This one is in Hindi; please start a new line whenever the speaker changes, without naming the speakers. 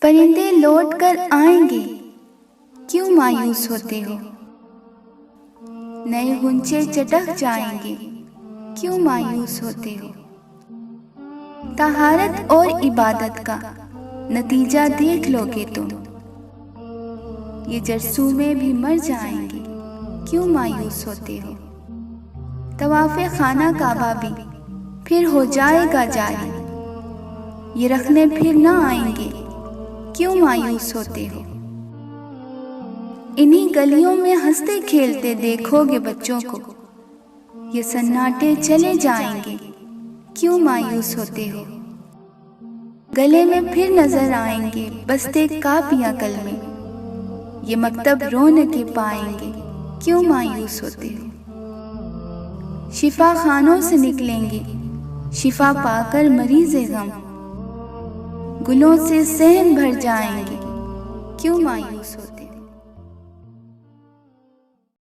परिंदे लौट कर आएंगे, क्यों मायूस होते हो। नए गुंचे चटक जाएंगे, क्यों मायूस होते हो। तहारत और इबादत का नतीजा देख लोगे तुम, ये जरसूमे भी मर जाएंगे, क्यों मायूस होते हो। तवाफ़े खाना काबा भी फिर हो जाएगा जारी, ये रखने फिर ना आएंगे, क्यों मायूस होते हो। इन्हीं गलियों में हंसते खेलते देखोगे बच्चों को, ये सन्नाटे चले जाएंगे, क्यों मायूस होते हो। गले में फिर नजर आएंगे बस्ते कापियां कल में, ये मकतब रौनकें पाएंगे, क्यों मायूस होते हो। शिफा खानों से निकलेंगे, शिफा पाकर मरीज़े गम, गुलों से सहन भर जाएंगे, क्यों मायूस होते हो।